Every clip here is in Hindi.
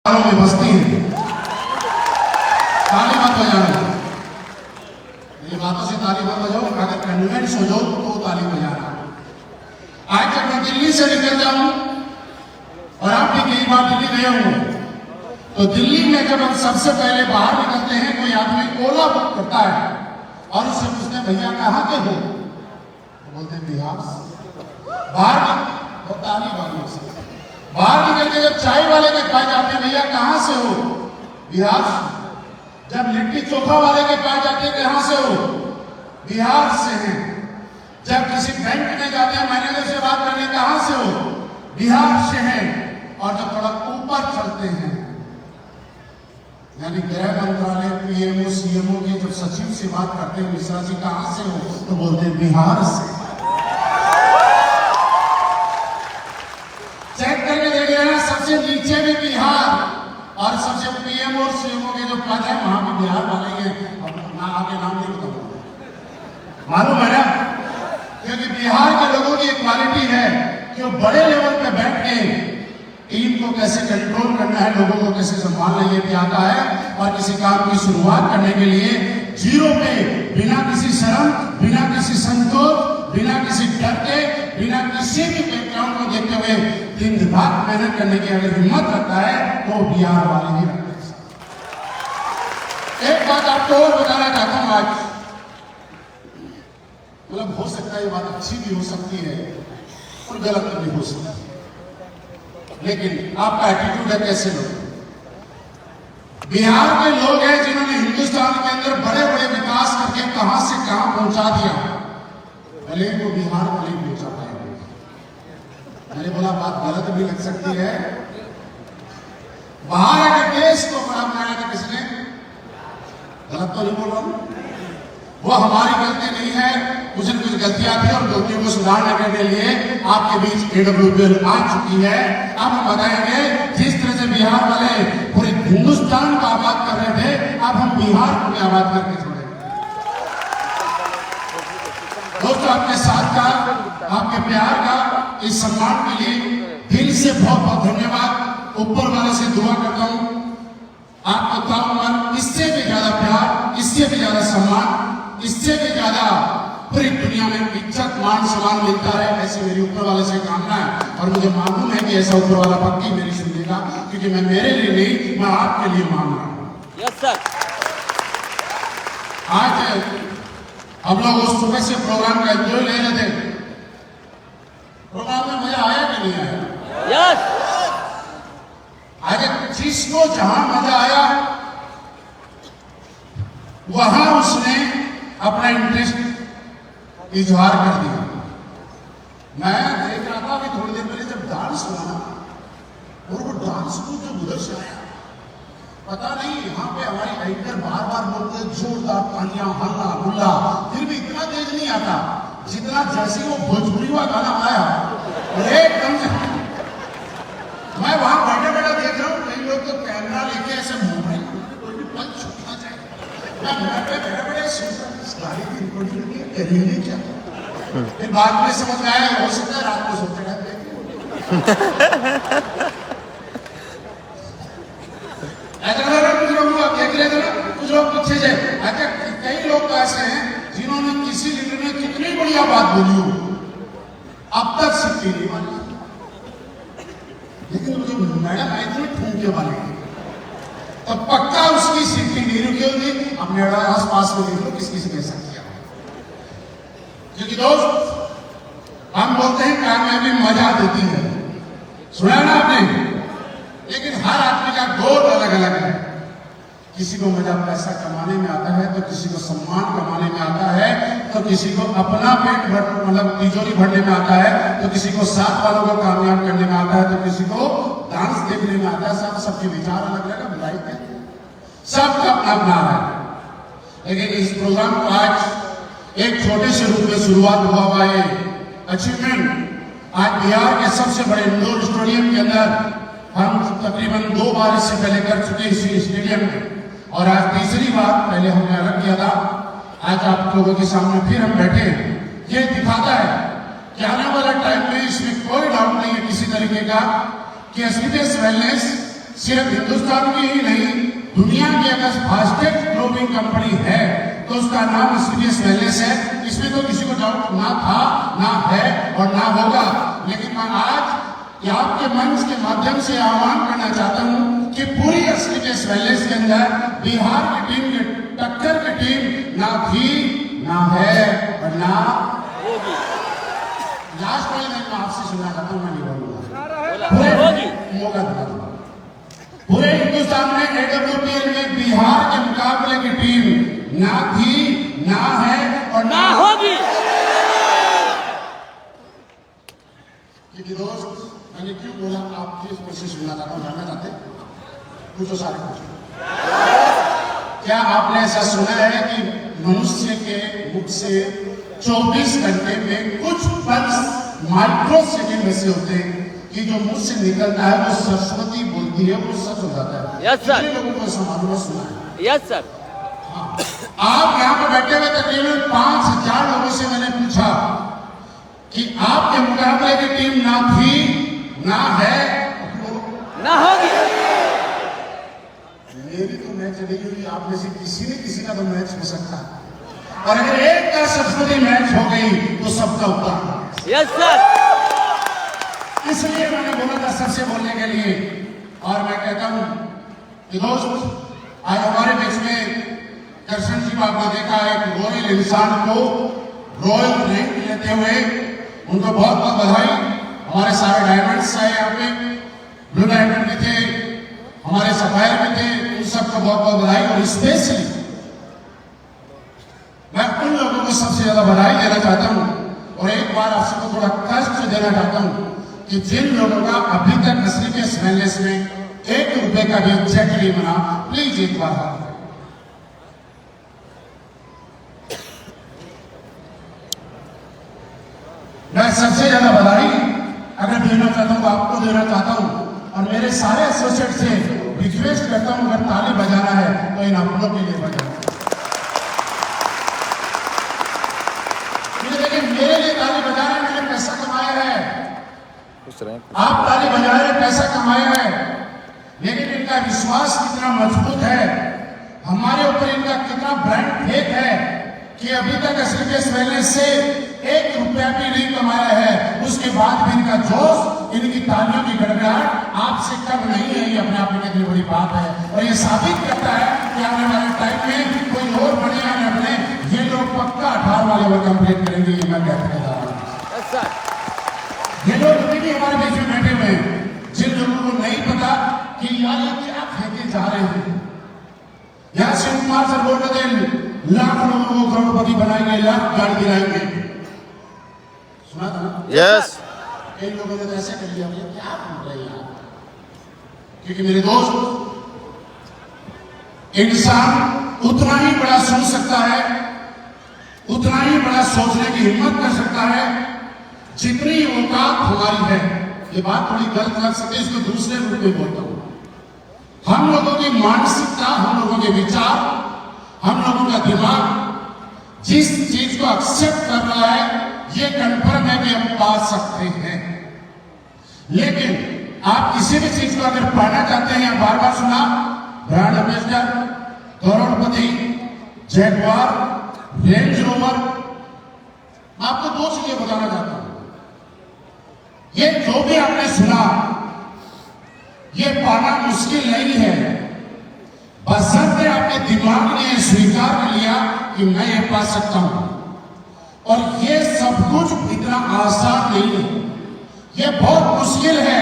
में बसती है। ताली मत बजाना, मेरी बातों से ताली मत बजाओ। अगर कन्वेंस हो जाओ तो ताली बजाना। आज जब मैं दिल्ली से निकल जाऊं, और आप भी कई बार दिल्ली गए हो, तो दिल्ली में जब हम सबसे पहले बाहर निकलते हैं, कोई आदमी ओला बुक करता है और उससे पूछते हैं भैया कहाँ के हो, तो बोलते हैं बिहार से। बाहर ताली बाजू से बाहर निकल के जब चाय वाले के पास जाते हैं, भैया कहाँ से हो, बिहार से। जब लिट्टी चोखा वाले के पास जाते हैं, कहाँ से हो, बिहार से हैं। जब किसी बैंक में जाते हैं, मैनेजर से बात करने, कहाँ से हो, बिहार से हैं। और जब थोड़ा ऊपर चलते हैं, यानी गृह मंत्रालय, पीएमओ, सीएमओ के जब सचिव से बात करते हैं, मिश्रा जी कहाँ से हो, तो बोलते हैं बिहार से। चेक करके देख लेना, सबसे नीचे भी बिहार और सबसे पीएमओ और सीएमओ के जो पद है वहां भी बिहार वाले हैं। आगे नाम नहीं बताऊंगा, मालूम है ना, क्योंकि बिहार के लोगों की एक क्वालिटी है कि वो बड़े लेवल पे बैठ के टीम को कैसे कंट्रोल करना है, लोगों को कैसे संभालना, ये भी आता है। और किसी काम की शुरुआत करने के लिए जीरो पे, बिना किसी शर्म, बिना किसी संकोच, बिना किसी डर के, बिना किसी भी बैकग्राउंड को देखते हुए दिन रात मेहनत करने की अगर हिम्मत रखता है तो बिहार वाले ही रखते हैं। एक बात आपको और बताना चाहता हूं आज, मतलब हो सकता है ये बात अच्छी भी हो सकती है और गलत भी हो सकती है, लेकिन आपका एटीट्यूड है कैसे लोग। बिहार के लोग हैं जिन्होंने हिंदुस्तान के अंदर बड़े बड़े विकास करके कहां से कहां पहुंचा दिया, भले ही वो बिहार को नहीं पहुंचा पाएंगे। मैंने बोला बात गलत भी लग सकती है, बाहर के देश को बड़ा बनाया था किसने, गलत तो नहीं बोल रहा हूं, वो हमारी गलती नहीं है, कुछ न कुछ गलतियां थी और गलतियों को सुधारने के लिए आपके बीच एडब्ल्यूबीएल आ चुकी है। अब हम बताएंगे जिस तरह से बिहार वाले पूरे हिंदुस्तान को आबाद कर रहे थे, अब हम बिहार को भी आबाद करके छोड़ेंगे। दोस्तों, आपके साथ का, आपके प्यार का, इस सम्मान के लिए दिल से बहुत बहुत धन्यवाद। ऊपर वाले से दुआ करता हूं आपको ताउम्र इससे भी ज्यादा प्यार, इससे भी ज्यादा सम्मान, इससे भी ज्यादा पूरी दुनिया में इज्जत, मान, सम्मान मिलता है, ऐसी मेरी ऊपर वाले से कामना है। और मुझे मालूम है कि ऐसा ऊपर वाला पक्की मेरी सुनेगा, क्योंकि मैं मेरे लिए नहीं, मैं आपके लिए मांग रहा हूं। Yes sir. आज हम लोग उस सुबह से प्रोग्राम का एंजॉय ले रहे थे, प्रोग्राम में मजा आया कि नहीं आया? यस। आगे जिसको जहां मजा आया वहां उसने अपना इंटरेस्ट इजहार कर दिया। मैं देख रहा था अभी थोड़ी देर पहले जब डांस हुआ ना, और वो डांस को जब उधर से आया, पता नहीं यहाँ पे हमारी एंकर बार बार बोलते जोरदार तालियां, हल्ला गुल्ला, फिर भी इतना तेज नहीं आता जितना जैसे वो भोजपुरी का गाना आया एकदम से। मैं वहां बैठे बैठे देख रहा हूँ, कई लोग तो कैमरा लेके ऐसे मोबाइल कोई भी पल छूटना चाहिए। मैं बैठे बैठे गाड़ी की रिकॉर्डिंग करेंगे क्या, फिर बाद में समझ में आया हो सकता है रात को सोते रहते कुछ लोग देख रहे थे ना, कुछ लोग पीछे से। अच्छा, कई लोग तो ऐसे हैं जिन्होंने किसी लीडर ने कितनी बढ़िया बात बोली हो, अब तक सीखी नहीं वाली, लेकिन मुझे मैडम आई थी ठूंके वाले, तो पक्का उसकी सीखी नहीं रुकी होगी। अपने आस पास में देख लो किस किस ने ऐसा किया। क्योंकि दोस्त, हम बोलते हैं कामयाबी मजा देती है, सुना ना आपने, लेकिन हर आदमी का गोल अलग अलग है। किसी को मजा पैसा कमाने में आता है, तो किसी को सम्मान कमाने में आता है, तो किसी को अपना पेट भर, मतलब तिजोरी भरने में आता है, तो किसी को साथ वालों को कामयाब करने में आता है, तो किसी को डांस देखने में आता है। सबके विचार अलग अलग, लाइफ है, सबका अपना अपना है। लेकिन इस प्रोग्राम को आज एक छोटे से रूप में शुरुआत हुआ है अचीवमेंट। आज बिहार के सबसे बड़े इंडोर स्टेडियम के अंदर हम तकरीबन 2 बार इससे पहले कर चुके इसी स्टेडियम में, और आज तीसरी बार, पहले हमने अलग किया था, आज आप लोगों के सामने फिर हम बैठे। ये दिखाता है कि आने वाला टाइम में इसमें कोई डाउट नहीं है किसी तरीके का कि एसपीएस वेलनेस सिर्फ हिंदुस्तान की ही नहीं, दुनिया की अगर फास्टेस्ट ग्रोइंग कंपनी है तो उसका नाम एससीपीएस वेलनेस है। इसमें तो किसी को डाउट ना था, ना है और ना होगा। लेकिन मैं आज आपके मंच के माध्यम से आह्वान करना चाहता हूं कि पूरी एससीपीएस वेलनेस के अंदर बिहार की टीम के टक्कर की टीम ना थी, ना है और ना होगी। लास्ट वाले दिन मैं आपसे सुनना चाहता हूं, मैं नहीं बोलूंगा। पूरे हिंदुस्तान में एडब्ल्यूपीएल में बिहार के मुकाबले की टीम ना थी, ना है और ना होगी। क्योंकि दोस्त, मैंने क्यों बोला, आप प्लीज मुझसे सुनना चाहता हूं, जानना चाहते कुछ सारे कुछ। क्या आपने ऐसा सुना है कि मनुष्य के मुख से 24 घंटे में कुछ पल्स माइक्रो सेकेंड ऐसे होते हैं कि जो मुंह से निकलता है वो सरस्वती बोलती है, वो सच हो जाता है। Yes sir. लोगों को ऐसा मालूम सुना है। Yes sir. हाँ। आप यहाँ पर बैठे हुए तकरीबन 5000 लोगों से मैंने पूछा कि आपके मुकाबले की टीम ना थी, ना है, ना होगी। मेरी तो मैच नहीं हुई, आप में से किसी ने किसी का तो मैच हो सकता है। और अगर एक का सरस्वती मैच हो गई तो सबका उत्तर। Yes sir. इसलिए मैंने बोला था सबसे बोलने के लिए। और मैं कहता हूं कि दोस्त, आज हमारे बीच में दर्शन जी को आपने देखा, एक रॉयल इंसान को रॉयल रैंक लेते हुए, उनको बहुत बहुत बधाई। हमारे सारे डायमंड्स आए यहाँ पे, ब्लू डायमंड भी थे, हमारे सफायर भी थे, उन सबको बहुत बहुत बधाई। और स्पेशली मैं उन लोगों को सबसे ज्यादा बधाई देना चाहता हूं और एक बार आप सबको थोड़ा कष्ट देना चाहता हूं कि जिन लोगों का अभी तक एससीपीएस वेलनेस में 1 रुपए का भी चेक नहीं बना, प्लीज एक बार मैं सबसे ज्यादा बधाई अगर देना चाहता हूं, आपको देना चाहता हूं और मेरे सारे एसोसिएट से रिक्वेस्ट करता हूं, अगर ताली बजाना है तो इन अपनों के लिए बजाना। लेकिन मेरे लिए ताली बजाना, मैंने पैसा कमाया है, आप ताली बजा रहे, पैसा कमाया है, लेकिन इनका विश्वास कितना मजबूत है, हमारे ऊपर इनका कितना ब्रांड फेथ है कि अभी तक एससीपीएस वेलनेस से 1 रुपया भी नहीं कमाया है। उसके बाद भी इनका जोश, इनकी तालियों की गड़गड़ाहट आपसे कम नहीं है। ये अपने आप में कितनी बड़ी बात है और ये साबित करता है कि आने वाले टाइम में कोई और बने या न बने, ये लोग पक्का 18 वाले वो कंप्लीट करेंगे। ये मैं कहते हैं ये लोग अभी भी हमारे बीच में बैठे हुए हैं, जिन लोगों को नहीं पता कि यार ये क्या फेंके जा रहे हैं। यहां शिव कुमार सर बोल रहे थे लाख लोगों को करोड़पति बनाएंगे, लाख गाड़ी गिराएंगे, सुना था ना? यस। कई लोगों ने तो ऐसे कर लिया, क्या बोल रहे हैं आप? क्योंकि मेरे दोस्त, इंसान उतना ही बड़ा सोच सकता है, उतना ही बड़ा सोचने की हिम्मत कर सकता है जितनी औकात हमारी है। ये बात थोड़ी गलत लग सकती है, इसको दूसरे रूप में बोलता हूं। हम लोगों की मानसिकता, हम लोगों के विचार, हम लोगों का दिमाग जिस चीज को एक्सेप्ट कर रहा है, ये कन्फर्म है कि हम पा सकते हैं। लेकिन आप किसी भी चीज को अगर पाना चाहते हैं, बार बार सुना, ब्रांड एम्बेसडर, करोड़पति, जैगवार, रेंज रोवर, आपको 2 चीजें बताना चाहता हूं। ये जो भी आपने सुना, ये पाना मुश्किल नहीं है, बशर्ते आपके दिमाग ने स्वीकार कर लिया कि मैं ये पा सकता हूं। और ये सब कुछ इतना आसान नहीं है, ये बहुत मुश्किल है।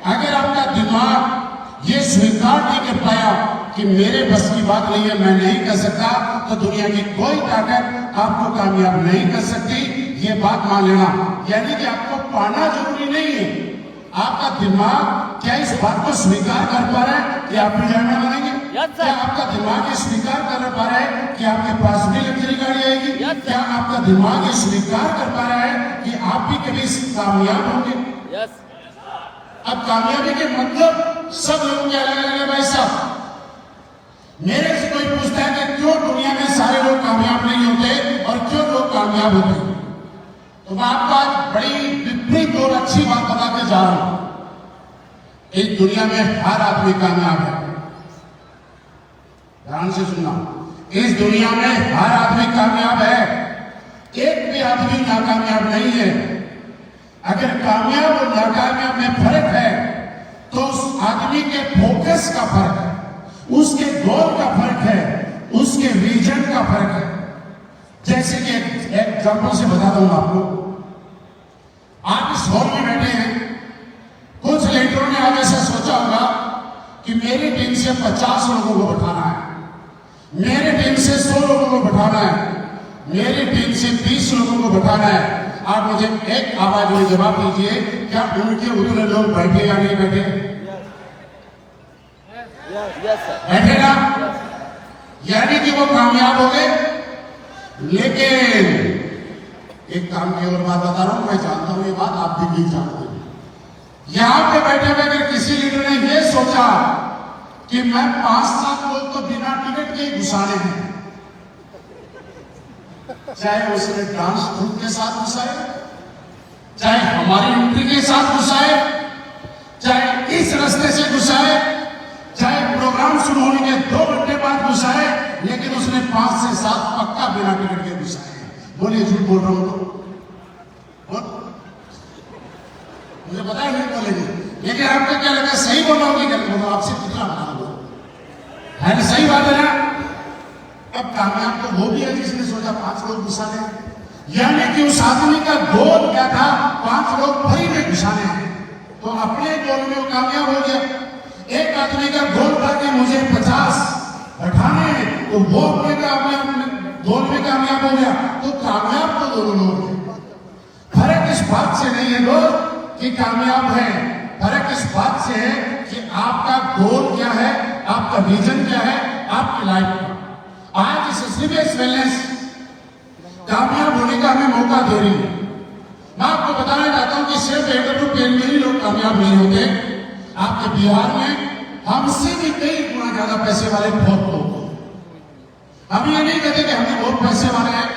अगर आपका दिमाग ये स्वीकार नहीं कर पाया कि मेरे बस की बात नहीं है, मैं नहीं कर सकता, तो दुनिया की कोई ताकत आपको कामयाब नहीं कर सकती। ये बात मान लेना। यानी कि आपको पाना जरूरी नहीं है, आपका दिमाग क्या इस बात को स्वीकार कर पा रहा है कि आप भी जानना बनेंगे? क्या आपका दिमाग ये स्वीकार कर पा रहा है कि आपके पास भी लग्जरी गाड़ी आएगी? क्या आपका दिमाग ये स्वीकार कर पा रहा है कि आप भी कभी कामयाब होंगे? अब कामयाबी के मतलब सब लोगों के अलग अलग है भाई साहब। मेरे से कोई पूछता है कि क्यों दुनिया में सारे लोग कामयाब नहीं होते और क्यों लोग कामयाब होते हैं, तो मैं आपको आज बड़ी विपरीत और अच्छी बात बता के जा रहा हूं। दुनिया में हर आदमी कामयाब है। ध्यान से सुनना, इस दुनिया में हर आदमी कामयाब है, एक भी आदमी नाकामयाब नहीं है। अगर कामयाब और नाकामयाब में फर्क है तो उस आदमी के फोकस का फर्क है, उसके गोल का फर्क है, उसके विजन का फर्क है। जैसे कि एक एग्जाम्पल से बता दूंगा आपको। आप इस हॉल में बैठे हैं, कुछ लीडरों ने आज ऐसा सोचा होगा कि मेरी टीम से 50 लोगों को बैठाना है, मेरी टीम से 100 लोगों को बैठाना है, मेरी टीम से 20 लोगों को बैठाना है। आप मुझे एक आवाज में जवाब दीजिए, क्या उनके उतने लोग बैठे या नहीं बैठे? बैठे ना? यानी कि वो कामयाब हो गए। लेकिन एक काम की और बात बता रहा हूं, मैं जानता हूं ये बात, आप भी नहीं जानते। यहां पे बैठे हुए अगर किसी लीडर ने ये सोचा कि मैं 5-7 लोग तो बिना टिकट के ही घुसाने हैं, चाहे उसने डांस ग्रुप के साथ घुसाए, चाहे हमारी एंट्री के साथ घुसाए, चाहे इस रास्ते से घुसाए, चाहे प्रोग्राम शुरू होने के 2 घंटे बाद घुसाए, लेकिन उसने 5 से 7 पक्का बिना टिकट के घुसाए। बोलिए झूठ बोल रहा हूं तो मुझे पता है नहीं बोलेंगे, लेकिन आपको क्या लगा सही बोल रहा हूं कि गलत बोल रहा हूं? आपसे कितना है ना, सही बात है ना? अब कामयाब तो वो भी है जिसने सोचा 5 लोग घुसाने, यानी कि उस आदमी का गोल क्या था? 5 लोग भरी में घुसाने हैं, तो अपने गोल में वो कामयाब हो गया। एक आदमी का गोल था कि मुझे 50 बैठाने हैं, तो वो अपने गोल में कामयाब हो गया। तो कामयाब तो दोनों लोग हैं। फर्क इस बात से नहीं है लोग कि कामयाब है, फर्क इस बात से है कि आपका गोल क्या है, आपका विजन क्या है आपकी लाइफ का। आज इस सीबीएस वेलनेस कामयाब होने का हमें मौका दे रही है। मैं आपको बताना चाहता हूं कि सिर्फ ₹1 में ही लोग कामयाब नहीं होते। आपके बिहार में हमसे भी कई गुना ज्यादा पैसे वाले बहुत लोग हैं। हम ये नहीं कहते कि हमें बहुत पैसे वाले हैं,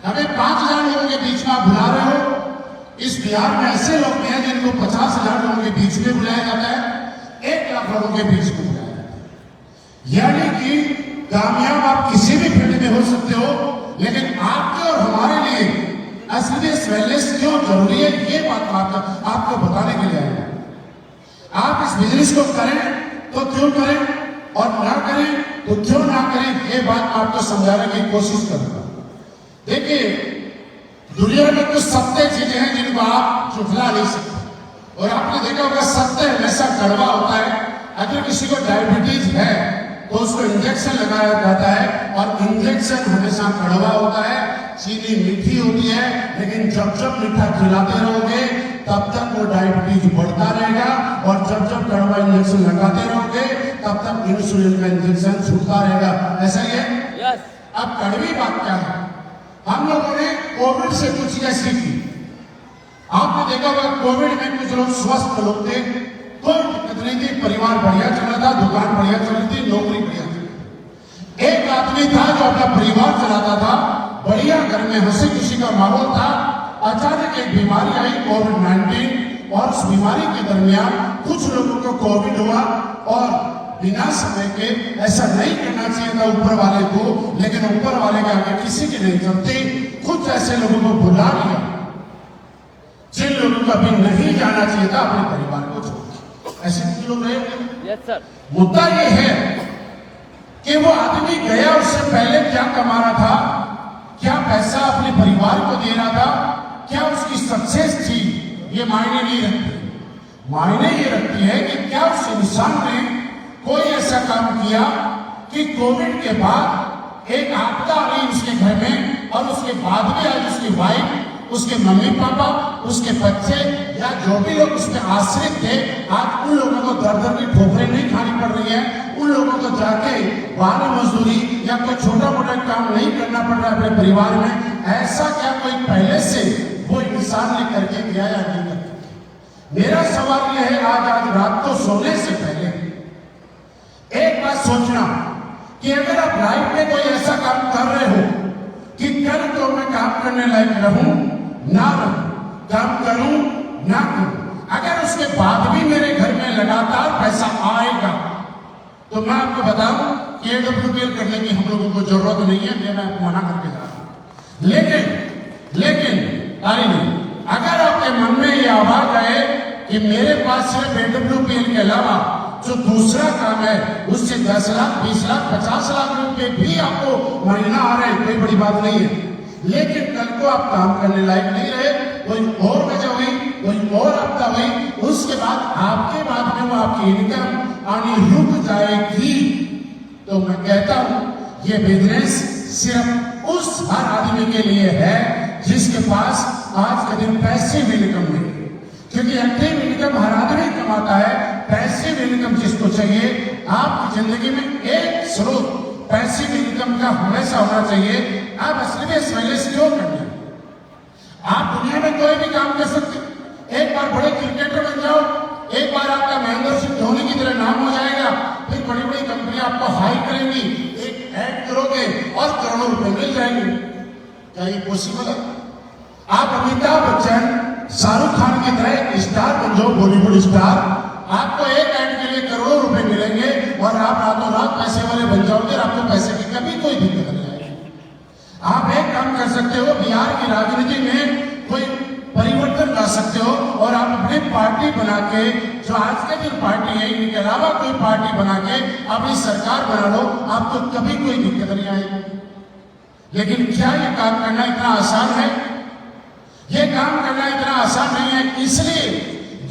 हमें 5000 लोगों के बीच में आप बुला रहे हो। इस बिहार में ऐसे लोग भी हैं जिनको 50,000 लोगों के बीच में बुलाया जाता है, 1 लाख लोगों के बीच में बुलाया जाता है। यानी कि कामयाब आप किसी भी फील्ड में हो सकते हो, लेकिन आपके और हमारे लिए एसबीएस वेलनेस क्यों जरूरी है, ये बात आपको बताने के लिए आया। आप इस बिजनेस को करें तो क्यों करें, और ना करें तो क्यों ना करें, ये बात आपको समझाने की कोशिश करूंगा। देखिए, दुनिया में कुछ सत्य चीजें हैं जिनको आप झुठला नहीं सकते। और आपने देखा होगा सत्य हमेशा कड़वा होता है। अगर किसी को डायबिटीज है तो उसको इंजेक्शन लगाया जाता है, और इंजेक्शन हमेशा कड़वा होता है। चीनी मीठी होती है, लेकिन जब जब मीठा खिलाते रहोगे तब तक वो डायबिटीज बढ़ता रहेगा, और जब जब कड़वा इंजेक्शन लगाते रहोगे तब तक इंसुलिन का इंजेक्शन छूटता रहेगा। ऐसा ही है। अब कड़वी बात क्या है? हम लोगों ने कोविड से कुछ चीजें सीखी। आपने देखा होगा कोविड में कुछ लोग स्वस्थ लोग थे, कोई दिक्कत नहीं थी, परिवार बढ़िया चल रहा था, दुकान बढ़िया चल रही थी, नौकरी बढ़िया चल रही थी। एक आदमी था जो अपना परिवार चलाता था, बढ़िया घर में हंसी खुशी का माहौल था। अचानक एक बीमारी आई कोविड-19, और उस बीमारी के दरमियान कुछ लोगों को कोविड हुआ, और बिना समय के ऐसा नहीं करना चाहिए था ऊपर वाले को, लेकिन ऊपर वाले के आगे किसी की नहीं चलती। कुछ ऐसे लोगों को बुला लिया जिन लोगों को अभी नहीं जाना चाहिए था अपने परिवार को छोड़। ऐसे कुछ लोग रहे होंगे। मुद्दा ये है कि वो आदमी गया, उससे पहले क्या कमा रहा था, क्या पैसा अपने परिवार को दे रहा था, क्या उसकी सक्सेस थी, ये मायने नहीं रखती। मायने ये रखती है कि क्या उस इंसान ने कोई ऐसा काम किया कि कोविड के बाद एक आपदा आई उसके घर में, और उसके बाद भी आज उसकी वाइफ, उसके मम्मी पापा, उसके बच्चे या जो भी लोग उसके आश्रित थे, आज उन लोगों को दर दर की ठोकरें नहीं खानी पड़ रही है। उन लोगों को जाके बाहर मजदूरी या कोई छोटा मोटा काम नहीं करना पड़ रहा है अपने परिवार में। ऐसा क्या कोई पहले से वो इंसान ने करके किया या नहीं करके? मेरा सवाल यह है, आज रात को सोने से पहले एक बात सोचना कि अगर आप लाइफ में कोई ऐसा काम कर रहे हो कि कल तो मैं काम करने लायक रहूं ना रहूं, काम करूं ना करूं, अगर उसके बाद भी मेरे घर में लगातार पैसा आएगा तो मैं आपको बताऊं कि AWPL करने की हम लोगों को जरूरत नहीं है, ये मैं मना करके जा रहा हूं। लेकिन अगर आपके मन में ये आवाज आए कि मेरे पास सिर्फ AWPL के अलावा जो दूसरा काम है उससे 10 लाख 20 लाख 50 लाख रुपए भी आपको महीना आ रहे हैं, कोई बड़ी बात नहीं है। लेकिन कल को आप काम करने लायक नहीं रहे, कोई और वजह हुई, कोई और आपदा हुई, उसके बाद आपके बाद में वो आपकी इनकम आनी रुक जाएगी। तो मैं कहता हूं ये बिजनेस सिर्फ उस हर आदमी के लिए है जिसके पास आज के दिन पैसिव इनकम नहीं, क्योंकि एक्टिव इनकम हर आदमी कमाता है, पैसिव इनकम जिसको चाहिए। आपकी जिंदगी में एक स्रोत पैसिव इनकम का हमेशा होना चाहिए। आप असली में स्वेलेस क्यों करना? आप दुनिया में कोई भी काम कर सकते। एक बार बड़े क्रिकेटर बन जाओ, एक बार आपका महेंद्र सिंह धोनी की तरह नाम हो जाएगा, फिर बड़ी बड़ी कंपनियां आपको हाई करेंगी, एक ऐड करोगे और करोड़ों रुपए मिल जाएंगे। क्या ये पॉसिबल है? आप अमिताभ बच्चन, शाहरुख खान की तरह एक स्टार बन जाओ, बॉलीवुड स्टार, आपको एक ऐड के लिए करोड़ों रुपए मिलेंगे और आप रातों रात पैसे वाले बन जाओगे, आपको पैसे की कभी कोई दिक्कत नहीं आएगी। आप एक काम कर सकते हो, बिहार की राजनीति में कोई परिवर्तन ला सकते हो और आप अपनी पार्टी बना के, जो आज के दिन पार्टी है इनके अलावा कोई पार्टी बना के अपनी सरकार बना लो, आपको कभी कोई दिक्कत नहीं आएगी। लेकिन क्या ये काम करना इतना आसान है? ये काम करना इतना आसान नहीं है। इसलिए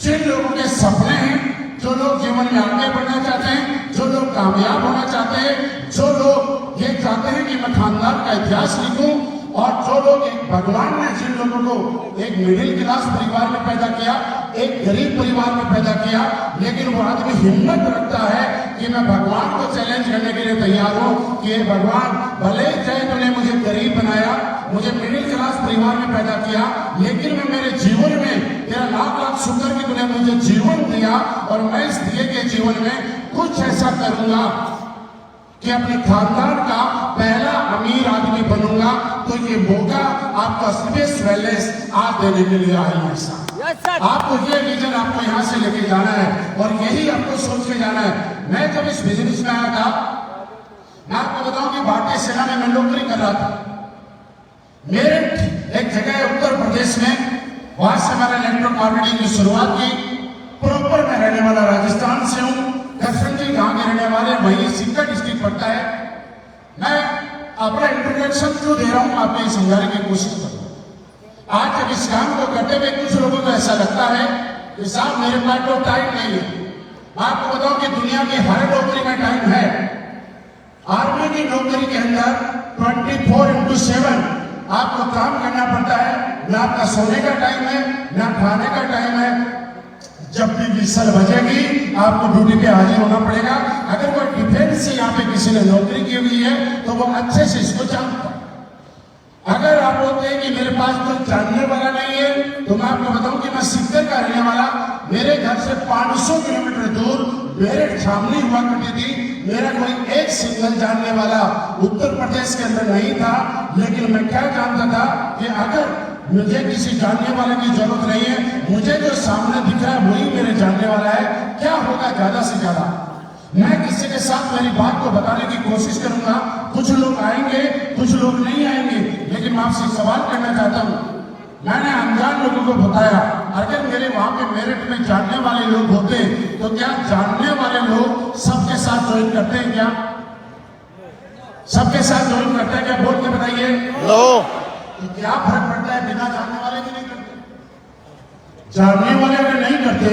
जिन लोगों के सपने हैं, जो लोग जीवन में आगे बढ़ना चाहते हैं, जो लोग कामयाब होना चाहते हैं, जो लोग ये चाहते हैं कि मैं खानदान का इतिहास लिखूं, और जो लोग भगवान ने जिन लोगों को एक मिडिल क्लास परिवार में पैदा किया, एक गरीब परिवार में पैदा किया, लेकिन वो आदमी हिम्मत रखता है कि मैं भगवान को चैलेंज करने के लिए तैयार हूं कि भगवान भले ही चाहे तूने मुझे गरीब बनाया, मुझे मिडिल क्लास परिवार में पैदा किया, लेकिन मैं मेरे जीवन में तेरा लाख लाख शुक्र कि तूने मुझे जीवन दिया और मैं इस दिए के जीवन में कुछ ऐसा करूंगा कि अपने खानदान का पहला अमीर आदमी बनूंगा। तो ये मौका आपको असलियत वेलनेस आज देने के लिए आई है साहब। आपको ये विजन आपको यहाँ से लेके जाना है और यही आपको सोच के जाना है। मैं जब इस बिजनेस में आया था, मैं आपको बताऊं कि भारतीय सेना में मैं नौकरी कर रहा था। मेरठ एक जगह है उत्तर प्रदेश में, वहां से मैंने नेटवर्क मार्केटिंग की शुरुआत की। प्रॉपर मैं रहने वाला राजस्थान से हूँ। दर्शन जी गांव के रहने वाले, वही सिक्का डिस्ट्रिक्ट पड़ता है। मैं अपना इंट्रोडक्शन क्यों दे रहा हूं, आपको ये समझाने की कोशिश करूं। आज जब इस काम को करते हुए कुछ लोगों को ऐसा लगता है कि साहब मेरे पास तो टाइम नहीं है। मैं आपको बताऊं कि दुनिया की हर नौकरी में टाइम है। आर्मी की नौकरी के अंदर 24/7 आपको काम करना पड़ता है। ना आपका सोने का टाइम है, ना खाने का टाइम है। जब भी विसल बजेगी आपको ड्यूटी पे हाजिर होना पड़ेगा। अगर कोई डिफेंस से यहाँ पे किसी ने नौकरी की हुई है तो वो अच्छे से इसको जानता है। अगर आप बोलते हैं कि मेरे पास कोई जानने वाला नहीं है, तो मैं आपको बताऊं कि मैं सिक्कर का रहने वाला, मेरे घर से 500 किलोमीटर दूर मेरठ छावनी हुआ करती थी। मेरा कोई एक सिंगल जानने वाला उत्तर प्रदेश के अंदर नहीं था। लेकिन मैं क्या जानता था कि अगर मुझे किसी जानने वाले की जरूरत नहीं है, मुझे जो सामने दिख रहा है वही मेरे जानने वाला है। क्या होगा ज्यादा से ज्यादा, मैं किसी के साथ मेरी बात को बताने की कोशिश करूंगा। कुछ लोग आएंगे, कुछ लोग नहीं आएंगे, लेकिन मैं आपसे सवाल करना चाहता हूं। मैंने अनजान लोगों को बताया, अगर मेरे वहां पे मेरठ में जानने वाले लोग होते तो क्या जानने वाले लोग सबके साथ ज्वाइन करते हैं? क्या सबके साथ ज्वाइन करते हैं? क्या बोल के बताइए। तो क्या फर्क पड़ता है? बिना जानने वाले भी नहीं करते, जानने वाले अगर नहीं करते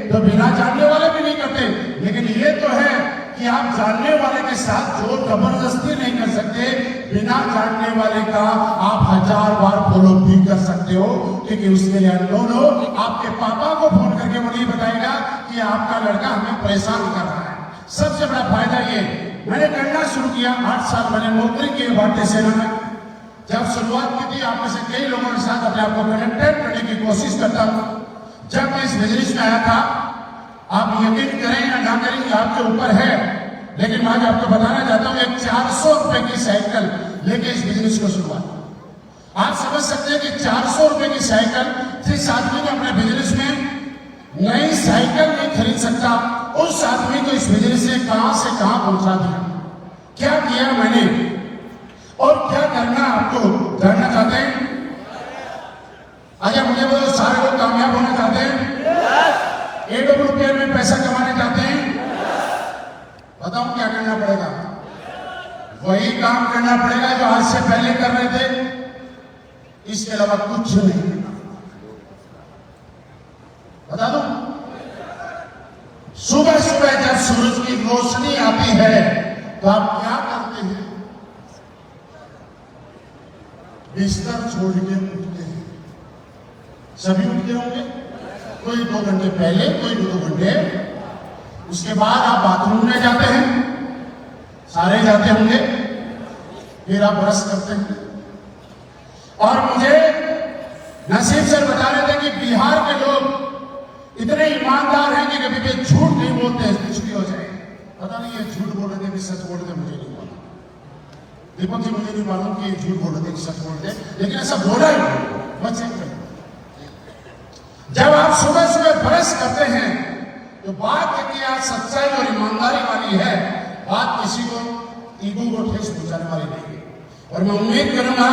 तो बिना जानने वाले भी नहीं करते। लेकिन ये तो है कि आप जानने वाले के साथ जोर जबरदस्ती नहीं कर सकते। बिना जानने वाले का आप 1000 बार फॉलो भी कर सकते हो, क्योंकि उसके लिए अननोन हो। आपके पापा को फोन करके वो नहीं बताएगा कि आपका लड़का हमें परेशान कर रहा है। सबसे बड़ा फायदा ये, मैंने करना शुरू किया 8 साल मैंने नौकरी की भारतीय सेना में। जब शुरुआत की थी, आप में से कई लोगों के साथ अपने आप को कनेक्टेड करने की कोशिश करता हूं। जब मैं इस बिजनेस में आया था, आप यकीन करें या ना करें, आपके ऊपर है, लेकिन मैं आज आपको बताना चाहता हूं, एक 400 रुपए की साइकिल लेके इस बिजनेस को शुरुआत। आप समझ सकते हैं कि 400 रुपए की साइकिल जिस आदमी ने अपने बिजनेस में नई साइकिल नहीं खरीद सकता, उस आदमी को इस बिजली से कहां पहुंचा दिया। क्या किया मैंने और क्या करना आपको जानना चाहते हैं? अच्छा मुझे बताओ, सारे लोग कामयाब होना चाहते हैं? AWPL में पैसा कमाने चाहते हैं? बताओ क्या करना पड़ेगा? वही काम करना पड़ेगा जो आज से पहले कर रहे थे, इसके अलावा कुछ नहीं। बता दो, सुबह सुबह जब सूरज की रोशनी आती है तो आप क्या करते हैं? बिस्तर छोड़ के उठते हैं। सभी उठते होंगे, कोई 2 घंटे पहले, कोई 2 घंटे। उसके बाद आप बाथरूम में जाते हैं, सारे जाते होंगे, फिर आप ब्रश करते हैं। और मुझे नसीब सर बता रहे थे कि बिहार के लोग इतने ईमानदार हैं कि कभी भी झूठ नहीं बोलते हैं, कुछ भी हो जाए। पता नहीं ये झूठ बोल रहे थे कि सच बोल रहे थे, मुझे नहीं मालूम। दीपक जी मुझे नहीं मालूम कि झूठ बोल रहे थे कि सच बोल रहे थे, लेकिन ऐसा बोला ही बच्चे। जब आप सुबह सुबह ब्रश करते हैं तो बात देखिए आज सच्चाई और ईमानदारी वाली है, बात किसी को ईगो को ठेस पहुंचाने वाली नहीं है। और मैं उम्मीद करूंगा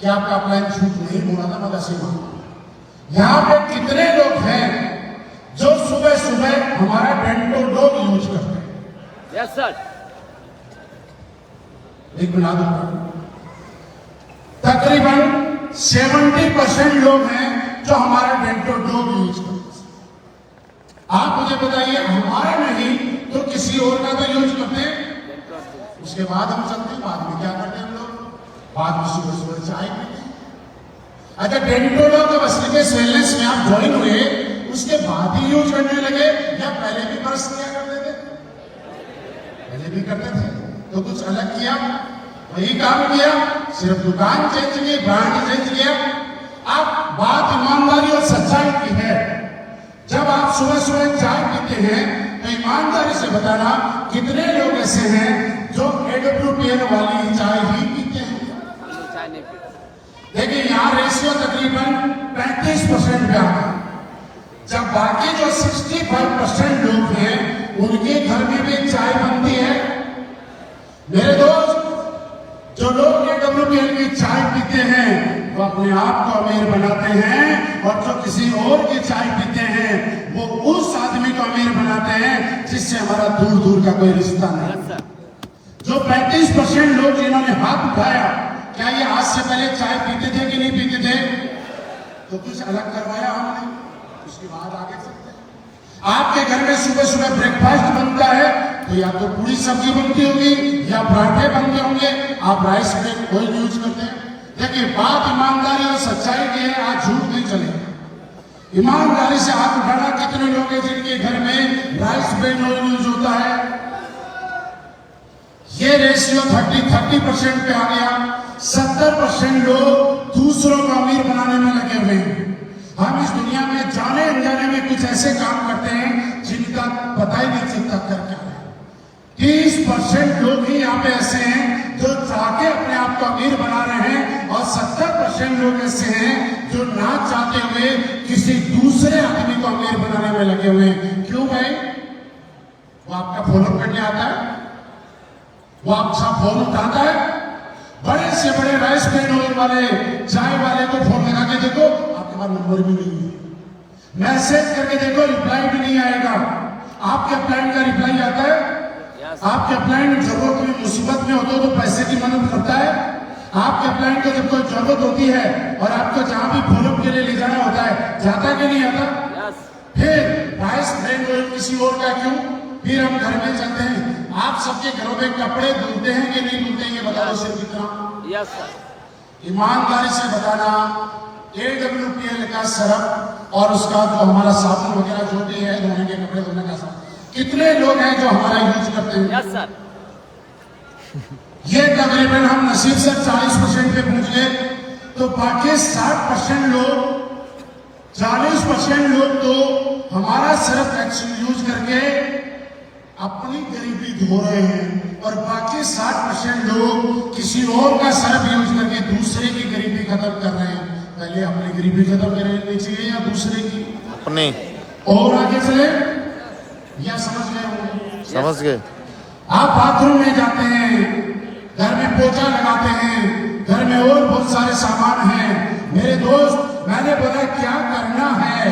कि आपका प्लान झूठ नहीं बोला था, मैं ऐसे मानूंगा। यहां पे कितने लोग हैं जो सुबह सुबह हमारा डेंटोडोग यूज करते हैं? Yes sir. एक बना दूंगा, तकरीबन 70% लोग हैं जो हमारा डेंटोडोग यूज करते हैं। आप मुझे बताइए, हमारा नहीं तो किसी और का तो यूज करते हैं। उसके बाद हम चलते हैं, बाद में क्या करते हैं हम लोग? बाद में सुबह सुबह चाय पीते हैं। अच्छा, डेंटोडोग जब असलीकेश वेलनेस में आप ज्वाइन हुए उसके बाद ही यूज करने लगे या पहले भी ब्रश किया करते थे? पहले भी करते थे, तो कुछ अलग किया? वही काम किया, सिर्फ दुकान चेंज की, ब्रांड चेंज किया। अब बात ईमानदारी और सच्चाई की है। जब आप सुबह सुबह चाय पीते हैं तो ईमानदारी से बताना कितने लोग ऐसे हैं जो AWPL वाली चाय ही पीते हैं? चाय नहीं पीते। देखिए यहाँ रेशियो तकरीबन 35% पे आता है। जब बाकी जो 65% लोग हैं उनके घर में भी चाय बनती है। मेरे दोस्त, जो लोग AWPL की चाय पीते हैं वो अपने आप को अमीर बनाते हैं, और जो किसी और की चाय पीते हैं वो उस आदमी को अमीर बनाते हैं जिससे हमारा दूर दूर का कोई रिश्ता नहीं। जो 35% लोग जिन्होंने हाथ उठाया, क्या ये आज से पहले चाय पीते थे कि नहीं पीते थे? तो कुछ अलग करवाया हमने, उसके बाद आगे चलते हैं। आपके घर में सुबह सुबह ब्रेकफास्ट बनता है तो या तो पूरी सब्जी बनती होगी या पराठे बनते होंगे, आप राइस ब्रेन ऑयल यूज करते हैं। देखिए बात ईमानदारी और सच्चाई की है, आज झूठ नहीं चलेगा। ईमानदारी से हाथ उठाना, कितने लोग हैं जिनके घर में राइस ब्रेन ऑयल यूज होता है? ये रेशियो 30% पे आ गया। 70% लोग दूसरों को अमीर बनाने में लगे हुए हैं। हम इस दुनिया में जाने अनजाने में कुछ ऐसे काम करते हैं जिनका पता ही नहीं चलता कर क्या है। 30% लोग ही यहाँ पे ऐसे हैं जो चाहते अपने आप को अमीर बना रहे हैं, और 70% लोग ऐसे हैं जो ना चाहते हुए किसी दूसरे आदमी को अमीर बनाने में लगे हुए हैं। क्यों भाई? वो आपका फॉलो करने आता है, वो आपका फोन उठाता है। बड़े से बड़े राइस ब्रेन ऑयल वाले, चाय वाले को फोन लगा के देखो, आपके पास नंबर भी नहीं है। मैसेज करके देखो, रिप्लाई भी नहीं आएगा। आपके प्लान का रिप्लाई आता है? आपके प्लान जरूरत में, मुसीबत में होते हो तो पैसे की मदद करता है। आपके प्लान को जब कोई जरूरत होती है और आपको जहां भी फॉलोअप के लिए ले जाना होता है, जाता कि नहीं आता? फिर राइस ब्रेन ऑयल किसी और का क्यों? फिर हम घर में चलते हैं। आप सबके घरों में कपड़े धुलते हैं कि नहीं धुलते? ये बता दो सिर्फ कितना। Yes sir. ईमानदारी से बताना, AWPL का सरफ और उसका जो हमारा साबुन वगैरह जो भी है धोने के, कपड़े धोने का साबुन, कितने लोग हैं जो हमारा यूज करते हैं? Yes sir. ये तकरीबन हम नसीब से 40% पे पहुंच गए, तो बाकी 60% लोग, 40% लोग तो हमारा सरफ यूज करके अपनी गरीबी धो रहे हैं, और बाकी 60% लोग किसी और का सरफ यूज करके दूसरे की गरीबी खत्म कर रहे हैं। पहले अपनी गरीबी खत्म करनी चाहिए या दूसरे की? अपनी। और आगे चले, या समझ गए होंगे? समझ गए। आप बाथरूम में जाते हैं, घर में पोछा लगाते हैं, घर में और बहुत सारे सामान हैं। मेरे दोस्त, मैंने बोला क्या करना है?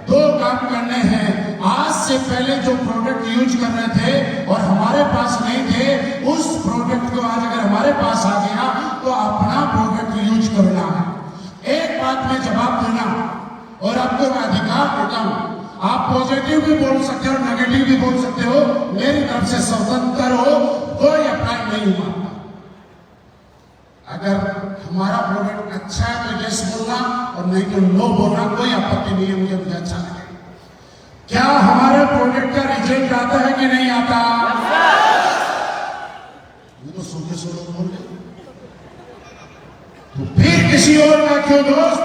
2 काम करने हैं। आज से पहले जो प्रोडक्ट यूज कर रहे थे और हमारे पास नहीं थे, उस प्रोडक्ट को आज अगर हमारे पास आ गया तो अपना प्रोडक्ट यूज करना है। एक बात में जवाब देना, और आपको मैं अधिकार देता हूं, आप पॉजिटिव भी बोल सकते हो, नेगेटिव भी बोल सकते हो, मेरी तरफ से स्वतंत्र हो, कोई अप्लाई नहीं हुआ। अगर हमारा प्रोडक्ट अच्छा है तो यस बोलना, और नहीं तो नो बोलना, कोई आपत्ति नहीं है, मुझे अच्छा लगे। क्या हमारे प्रोडक्ट का रिजल्ट आता है कि नहीं आता? ये तो सोचे सो लोग बोल रहे, तो फिर किसी और का क्यों दोस्त?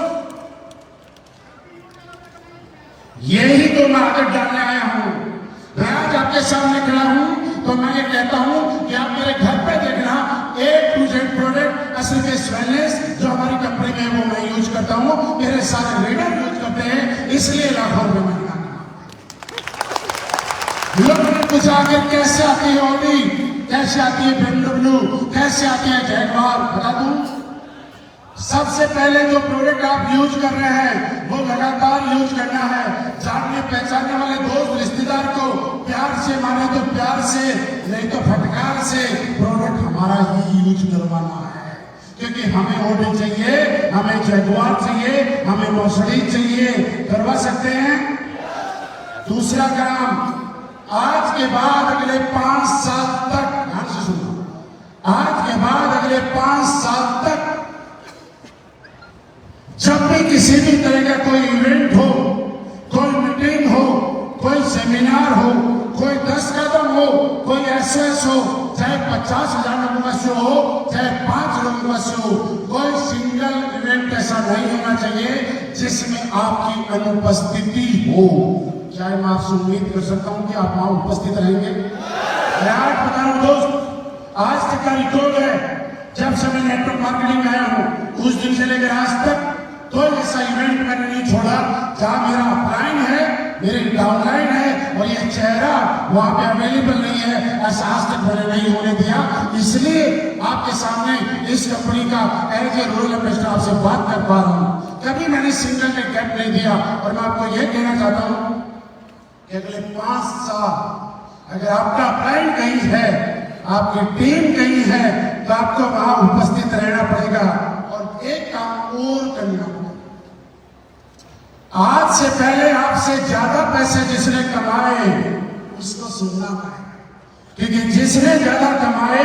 यही तो मैं आदत डालने आया हूं। मैं आज आपके सामने खड़ा हूं तो मैं ये कहता हूं कि आप मेरे घर पे देखना, A to Z प्रोडक्ट असली में वेलनेस जो हमारी कंपनी में वो मैं यूज करता हूं, मेरे सारे लीडर यूज करते हैं, इसलिए लाखों रुपए महंगा। लोगों ने पूछा आखिर कैसे आती है ऑडी, कैसे आती है BMW, कैसे आती है जैगवार? बता दूं, सबसे पहले जो प्रोडक्ट आप यूज कर रहे हैं वो लगातार यूज करना है। जानने पहचानने वाले दोस्त रिश्तेदार को प्यार से माने तो प्यार से, नहीं तो फटकार से प्रोडक्ट हमारा ही यूज करवाना है। क्योंकि हमें ऑडी चाहिए, हमें जैगवार चाहिए, हमें मर्सिडीज चाहिए, करवा सकते हैं। दूसरा काम, आज के बाद अगले 5 साल तक, ध्यान से सुनो, आज के बाद अगले 5 साल तक जब भी किसी भी तरह का कोई इवेंट हो, कोई मीटिंग हो, कोई सेमिनार हो, कोई 10 कदम हो, कोई एसओएस हो, चाहे 50,000 लोगों का शो हो, चाहे 5 लोगों का शो हो, कोई सिंगल इवेंट ऐसा नहीं होना चाहिए जिसमें आपकी अनुपस्थिति हो। क्या मैं आपसे उम्मीद कर सकता हूं कि आप वहां उपस्थित रहेंगे? मैं आज बता रहा हूं दोस्त, आज तक का रिकॉर्ड है, जब से मैं नेटवर्क मार्केटिंग में आया हूं उस दिन से लेकर आज तक कोई ऐसा इवेंट मैंने नहीं छोड़ा जहां मेरा अपलाइन है, मेरी डाउनलाइन है और ये चेहरा वहां पे अवेलेबल नहीं है, ऐसा आज तक मैंने नहीं होने दिया। इसलिए आपके सामने इस कंपनी का एज ए रोयल एम्बेसडर आपसे बात कर पा रहा हूं। कभी मैंने सिंगल में गैप नहीं दिया, और मैं आपको यह कहना चाहता हूं कि अगले 5 साल अगर आपका अपलाइन कहीं है, आपकी टीम कहीं है, तो आपको वहां उपस्थित रहना पड़ेगा। और एक काम और करना, आज से पहले आपसे ज्यादा पैसे जिसने कमाए उसको सुनना पड़ेगा, क्योंकि जिसने ज्यादा कमाए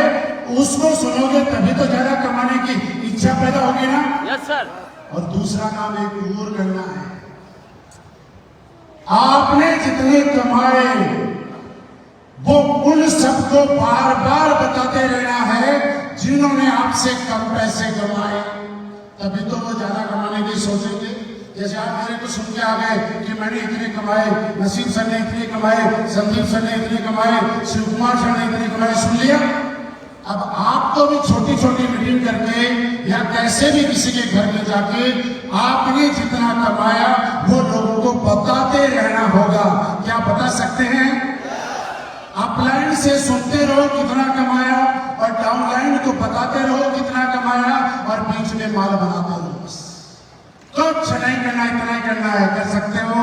उसको सुनोगे तभी तो ज्यादा कमाने की इच्छा पैदा होगी ना। Yes sir. और दूसरा काम एक और करना है, आपने जितने कमाए वो उन सबको बार बार बताते रहना है जिन्होंने आपसे कम पैसे कमाए, तभी तो वो ज्यादा कमाने की सोचेंगे। जैसे आप मेरे को सुन के आ गए कि मैंने इतने कमाए, नसीब सर ने इतने कमाए, संदीप सर ने इतने कमाए, शिव कुमार सर ने इतने कमाए, सुन लिया। अब आपको भी छोटी छोटी मीटिंग करके या कैसे भी किसी के घर में जाके आपने जितना कमाया वो लोगों को बताते रहना होगा। क्या बता सकते हैं? अपलाइन से सुनते रहो कितना कमाया, और डाउनलाइन को बताते रहो कितना कमाया, और बीच में माल बनाते रहो। बस कुछ नहीं करना, इतना ही करना है। कर सकते हो?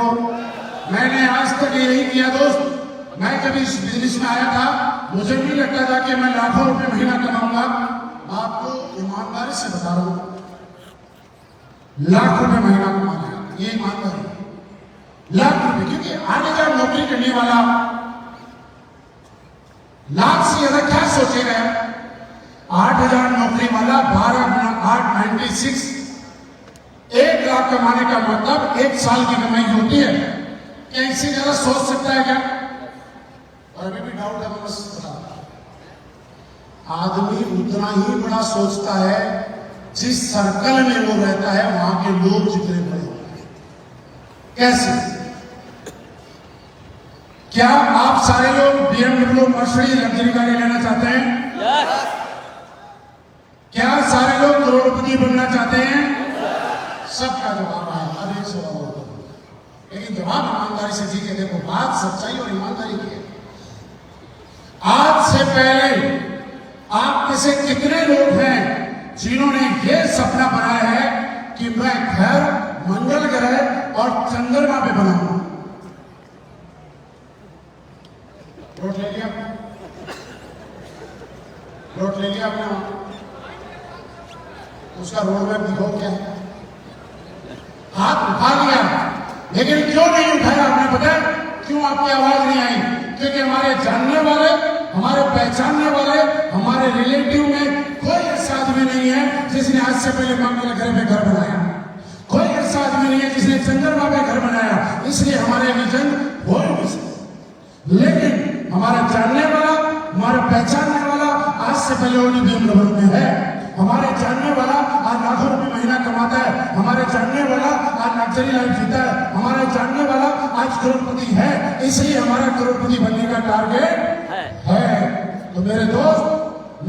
मैंने आज तक यही किया दोस्त। मैं जब इस बिजनेस में आया था मुझे नहीं लगता था कि मैं लाखों रुपए महीना कमाऊंगा। आपको ईमानदारी से बता रहा हूं, लाख रुपए महीना कमा लिया, ये ईमानदारी। लाख रुपए, क्योंकि आगे जब नौकरी करने वाला लाख से ज्यादा क्या सोचेगा? 8,000 नौकरी वाला 12 गुना 8 96, 1 लाख कमाने का मतलब 1 साल की कमाई होती है। क्या इससे ज्यादा सोच सकता है क्या? और अभी भी डाउट है, बस आदमी उतना ही बड़ा सोचता है जिस सर्कल में वो रहता है, वहां के लोग जितने बड़े होते हैं। कैसे? क्या आप सारे लोग BMW मर्सिडीज लग्जरी गाड़ी लेना चाहते हैं? यस। क्या सारे लोग करोड़पति बनना चाहते हैं? सबका जवाब है। अब एक सवाल और, लेकिन जवाब ईमानदारी से जी के देखो, बात सच्चाई और ईमानदारी की है। आज से पहले आप में से कितने लोग हैं जिन्होंने ये सपना बनाया है कि मैं घर मंगल ग्रह और चंद्रमा पे बनाऊं? नोट ले लिया, नोट ले लिया आपने? उसका रोड मैप दिखाओ क्या है? हाथ उठा लिया, लेकिन क्यों नहीं उठाया आपने? पता है क्यों आपकी आवाज नहीं आई? क्योंकि हमारे जानने वाले, हमारे पहचानने वाले, हमारे रिलेटिव में कोई ऐसा आदमी नहीं है जिसने आज से पहले मंगल ग्रह में घर बनाया। कोई ऐसा आदमी नहीं है जिसने चंद्रमा पे घर बनाया। इसलिए हमारे विजन हो नहीं सकते। लेकिन हमारा जानने वाला, हमारा पहचानने वाला आज से पहले ओलिंपियम लेवल में है। हमारे जानने वाला आज लाखों रुपए महीना कमाता है। हमारे जानने वाला आज लग्जरी लाइफ जीता है। हमारे जानने वाला आज करोड़पति है। इसलिए हमारा करोड़पति बनने का टारगेट है। तो मेरे दोस्त,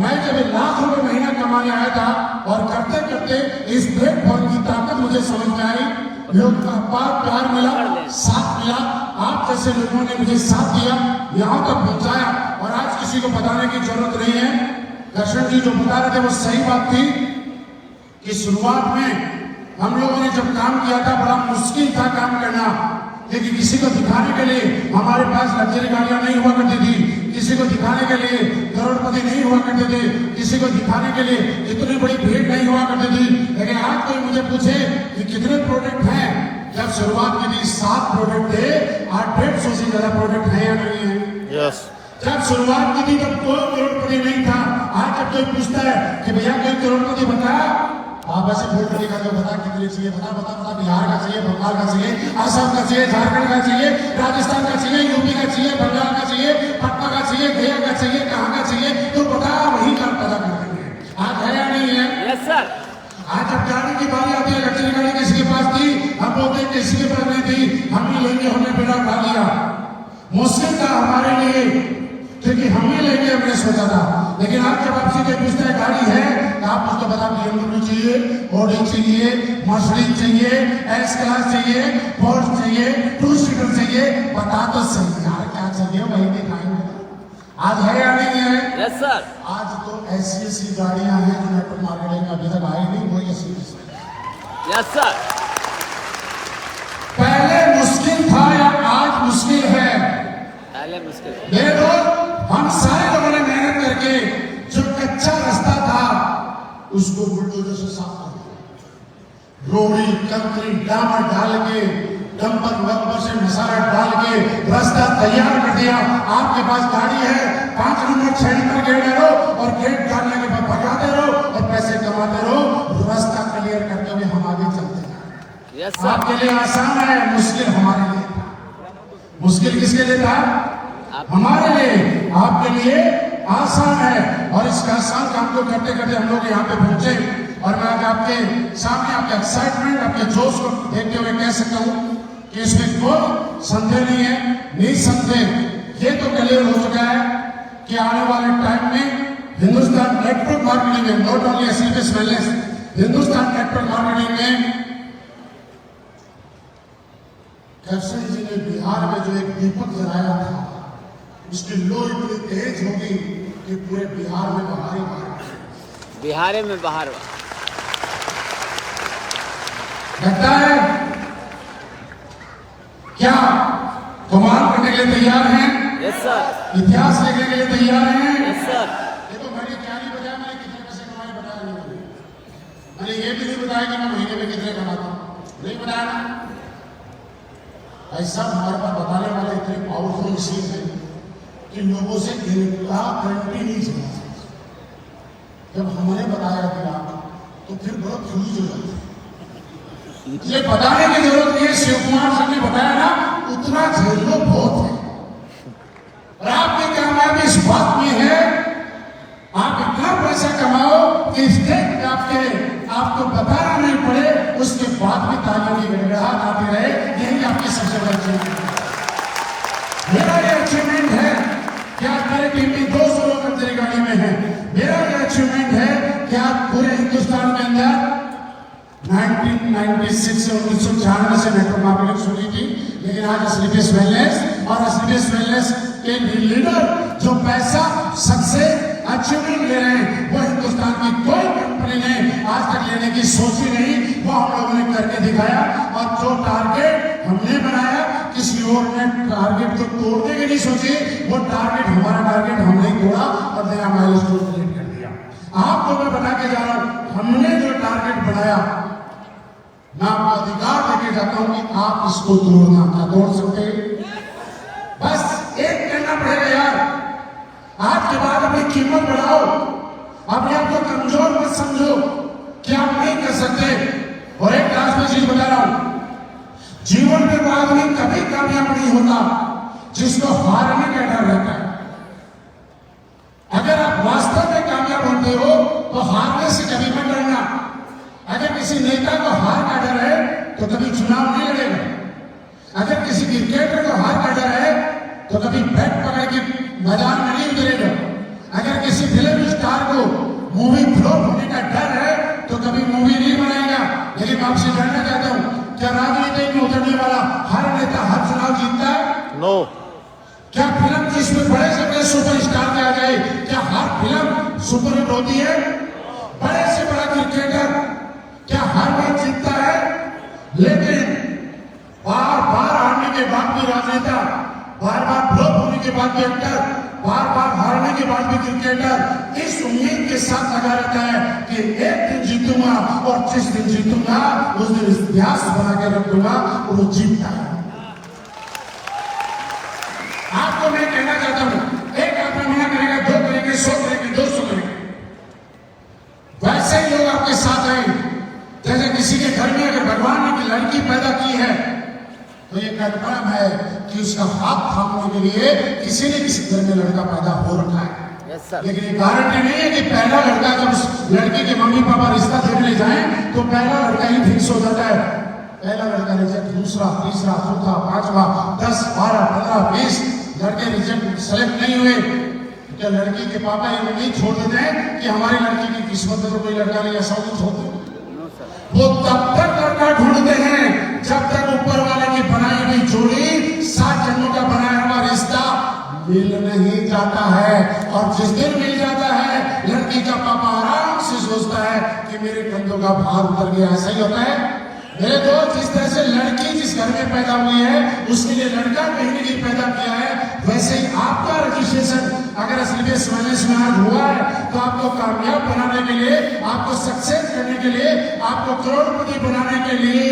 मैं जब लाख रुपए महीना कमाने आया था और करते करते इस प्लेटफॉर्म की ताकत मुझे समझ में आई। लोगों का प्यार मिला, साथ मिला। आप जैसे लोगों ने मुझे साथ दिया, यहां तक पहुंचाया। और आज किसी को बताने की जरूरत नहीं है। दर्शन जी जो बता रहे थे वो सही बात थी कि शुरुआत में हम लोगों ने जब काम किया था बड़ा मुश्किल था काम करना, क्योंकि किसी को दिखाने के लिए हमारे पास लग्जरी गाड़ियां नहीं हुआ करती थी, किसी को दिखाने के लिए करोड़पति नहीं हुआ करते थे, किसी को दिखाने के लिए इतनी बड़ी भीड़ नहीं हुआ करती थी। लेकिन आज कोई मुझे पूछे कि कितने प्रोडक्ट हैं, जब शुरुआत में भी 7 प्रोडक्ट थे, आज 150 से ज्यादा प्रोडक्ट है या नहीं है? यस। जब शुरुआत की थी तब कोई करोड़पति नहीं था। आज जब कोई पूछता है कि भैया कोई करोड़पति बता, आप ऐसे बोल कर दिखा दो, बता कितने चाहिए, बता बता बता, बिहार का चाहिए, बंगाल का चाहिए, असम का चाहिए, झारखंड का चाहिए, राजस्थान का चाहिए, यूपी का चाहिए, बंगाल का चाहिए, पटना का चाहिए, गया का चाहिए, कहाँ का चाहिए, तो बता, वही काम पता कर देंगे। आज है या नहीं है? Yes sir. आज जब गाड़ी की बारी आती है, लग्जरी गाड़ी किसी के पास थी, हम बोलते हैं किसी के पास नहीं थी, हम ही लेंगे, हमने बिना उठा लिया। मुश्किल था हमारे लिए, क्योंकि हम ही लेंगे हमने सोचा था। लेकिन आज जब आपसे कोई पूछता है गाड़ी है, तो आप उसको बता BMW चाहिए, ऑडी चाहिए, मर्सिडीज चाहिए, एस क्लास चाहिए, फोर्ड चाहिए, 2 सीटर चाहिए, बता तो सही यार क्या चाहिए, वही दिखाएंगे। आज है या नहीं है? Yes sir. आज तो ऐसी गाड़ियां हैं जो नेटवर्क मार्केटिंग अभी तक आई नहीं, कोई ऐसी। Yes sir. पहले मुश्किल था या आज मुश्किल है? पहले मुश्किल। मेरे दोस्त, हम सारे लोगों ने मेहनत करके जो कच्चा रास्ता था उसको बुलडोजर से साफ कर दिया। रोड़ी, कंकरी, डामर डाल के, डंपर वंपर से मसाला डाल के रास्ता तैयार कर दिया। आपके पास गाड़ी है, 5 नंबर 6 नंबर गेट ले लो और गेट डालने के बाद भगाते रहो और पैसे कमाते रहो। रास्ता क्लियर करते हुए हम आगे चलते हैं। Yes sir. आपके लिए आसान है, मुश्किल हमारे लिए था। मुश्किल किसके लिए था? हमारे लिए। आपके लिए आसान है। और इस आसान काम को करते करते हम लोग यहाँ पे पहुंचे। और मैं आज आपके सामने आपके एक्साइटमेंट, आपके जोश को देखते हुए कह सकता हूँ कि इसमें कोई संदेह नहीं है। निसंदेह ये तो क्लियर हो चुका है कि आने वाले टाइम में हिंदुस्तान नेटवर्क मार्केटिंग में, not only SLS wellness, Hindustan network marketing में दर्शन जी ने बिहार में जो एक दीपक जलाया था, उसकी लो इतनी तेज होगी कि पूरे बिहार में बहार ही बहार। बिहार में बाहर लगता है क्या कमाल करने के लिए तैयार हैं? Yes sir. इतिहास लिखने के लिए तैयार हैं? Yes sir. ये तो मैंने क्या नहीं बताया, मैंने कितने पैसे कमाए बताया नहीं। मैंने ये भी नहीं बताया कि मैं महीने में कितने कमाता हूँ, नहीं बताया ना। ऐसा हमारे पास बताने वाले इतने पावरफुल मशीन है कि लोगों से इनका गारंटी नहीं चला। जब हमने बताया गया तो फिर बहुत फ्यूज हो जाता है। ये बताने की जरूरत नहीं है, शिव कुमार सर ने बताया ना, उतना झेल लो बहुत है। और आपकी कामयाबी इस बात में है, आप इतना पैसा कमाओ कि स्टेट आपको बताना नहीं पड़े, उसके बाद भी तालियों की गड़गड़ाहट आती रहे। यही आपकी सबसे बड़ी अचीवमेंट है। मेरा ये अचीवमेंट है कि आज मेरी टीम में 200 लोग लग्जरी गाड़ी में हैं। मेरा ये अचीवमेंट है कि आज पूरे हिंदुस्तान के अंदर 1996 से 1996 से नेटवर्क मार्केटिंग शुरू की थी, लेकिन आज एसलीपीएस वेलनेस और एसलीपीएस वेलनेस के लीडर जो पैसा सबसे अचीवमेंट ले रहे हैं, वो हिंदुस्तान की कोई कंपनी ने आज तक लेने की सोची नहीं, वो हम लोगों ने करके दिखाया। और जो टारगेट हमने बनाया, किसी और ने टारगेट को तोड़ने की नहीं सोची, वो टारगेट हमारा टारगेट हमने तोड़ा और नया माइलस्टोन क्रिएट कर दिया। आपको मैं बता के जा रहा हूं, हमने जो टारगेट बनाया, मैं आपको अधिकार देके जाता हूं कि आप इसको तोड़ना क्या तोड़ सकते हैं? बस एक करना पड़ेगा यार, आज के बाद अपनी कीमत बढ़ाओ, अपने आप को कमजोर मत समझो कि आप नहीं कर सकते। और एक लास्ट में चीज बता रहा हूं, जीवन में वो आदमी कभी कामयाब नहीं होता जिसको हारने का डर रहता है। अगर आप वास्तव में कामयाब होते हो तो हारने से कभी मत डरना। अगर किसी नेता को हार का डर है तो कभी चुनाव नहीं लड़ेगा। अगर किसी क्रिकेटर को हार का डर है तो कभी बैट पकड़ के मैदान में नहीं उतरेगा। अगर किसी फिल्म स्टार को मूवी फ्लॉप होने का डर है तो कभी मूवी नहीं बनाएगा। लेकिन मैं आपसे जानना चाहता हूं, क्या राजनीति में उतरने वाला हर नेता हर चुनाव जीतता है? नो। क्या फिल्म जिसमें बड़े से बड़े सुपरस्टार आ जाए, क्या हर फिल्म सुपरहिट होती है? बड़े से बड़ा क्रिकेटर क्या हर बार जीतता है? लेकिन बार बार हारने के बाद भी राजनेता, बार बार फ्लॉप होने के बाद भी एक्टर, बार बार हारने के बाद भी क्रिकेटर इस उम्मीद के साथ लगा रहता है कि एक दिन जीतूंगा, और जिस दिन जीतूंगा उस दिन इतिहास बना के रख दूंगा, और वो जीतता है। आपको मैं कहना चाहता हूं, एक आदमी मना करेगा, दो करेंगे, 100 करेंगे, 200 करेंगे। वैसे ही लोग आपके साथ आएंगे। जैसे किसी के घर में अगर भगवान ने एक लड़की पैदा की है तो ये कन्फर्म है कि उसका हाथ थामने के लिए किसी न किसी घर में लड़का पैदा हो रखा है। Yes sir. लेकिन ये गारंटी नहीं है कि पहला लड़का जब उस लड़की के मम्मी पापा रिश्ता देखने जाएं तो पहला लड़का ही फिक्स हो जाता है। पहला लड़का रिजेक्ट, दूसरा, तीसरा, चौथा, पांचवा, 10, 12, 15, 20 लड़के रिजेक्ट सेलेक्ट नहीं हुए। क्या लड़की के पापा ये नहीं छोड़ देते हैं कि हमारी लड़की की किस्मत में तो कोई लड़का नहीं, ऐसा नहीं छोड़ते। वो तब तक लड़का ढूंढते हैं जब तक ऊपर वाले की बनाई हुई जोड़ी 7 जन्मों का बनाया हुआ रिश्ता मिल नहीं जाता है। और जिस दिन मिल जाता है, लड़की का पापा आराम से सोचता है कि मेरे कंधों का भार उतर गया। ऐसा ही होता है मेरे दोस्त। जिस तरह से लड़की जिस घर में पैदा हुई है उसके लिए लड़का कहीं न कहीं पैदा किया है, वैसे ही आपका रजिस्ट्रेशन अगर एसलीपीएस वेलनेस में आज हुआ है तो आपको कामयाब बनाने के लिए, आपको सक्सेस करने के लिए, आपको करोड़पति बनाने के लिए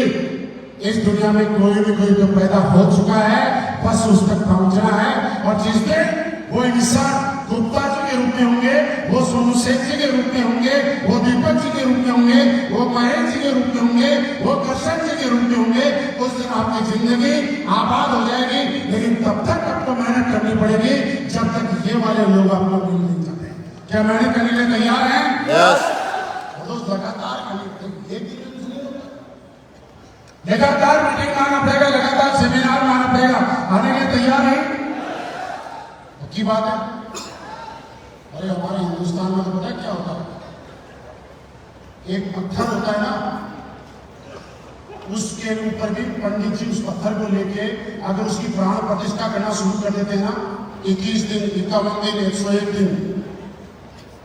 इस दुनिया में कोई भी कोई तो पैदा हो चुका है, बस उस तक पहुंचना है। और जिस दिन वो इंसान गुप्ता जी के रूप में होंगे, वो सोनू सेठ जी के रूप में होंगे, वो दीपक जी के रूप में होंगे, वो महेश जी के रूप में होंगे, वो कृष्ण जी के रूप में होंगे, उस दिन आपकी जिंदगी आबाद हो जाएगी। लेकिन तब तक आपको मेहनत करनी पड़ेगी जब तक ये वाले लोग आपको मिल नहीं जाते। क्या मेहनत करने के लिए तैयार हैं? यस। लगातार लगातार मीटिंग आना पड़ेगा, लगातार सेमिनार में आना पड़ेगा। आने के लिए तैयार है? पक्की बात है। अरे हमारे हिंदुस्तान में तो पता है क्या होता है, एक पत्थर होता है ना, उसके ऊपर भी पंडित जी उस पत्थर को लेके अगर उसकी प्राण प्रतिष्ठा करना शुरू कर देते हैं ना, 21 दिन, 51 दिन, 101 दिन,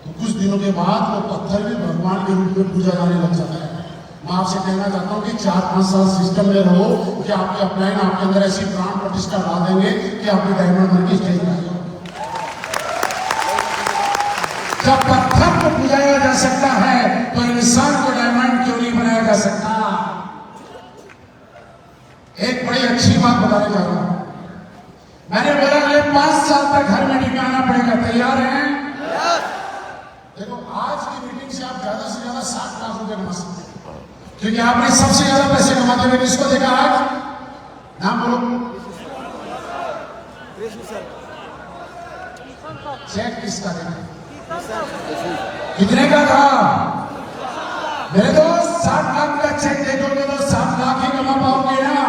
तो कुछ दिनों के बाद वो पत्थर भी भगवान के रूप में पूजा जाने लग जाता है। मैं आपसे कहना चाहता हूँ कि 4-5 साल सिस्टम में रहो कि आपके अपलाइन आपके अंदर ऐसी प्राण प्रतिष्ठा ला देंगे कि आपके डायमंड बन के स्टेज पर जब पत्थर को बुझाया जा सकता है तो इंसान को डायमंड क्यों नहीं बनाया जा सकता। एक बड़ी अच्छी बात बताने जा रहा हूं। मैंने बोला अगले 5 साल तक हर मीटिंग में आना पड़ेगा। तैयार हैं? देखो आज की मीटिंग से आप ज्यादा से ज्यादा 60 लाख रुपए कमा सकते हैं, क्योंकि आपने सबसे ज्यादा पैसे कमाते हुए किसको देखा आज? नाम बोलो। चेक किसका देखा? कितने का था? मेरे दोस्त 60 लाख का चेक देखोगे तो 60 लाख ही कमा पाओगे ना।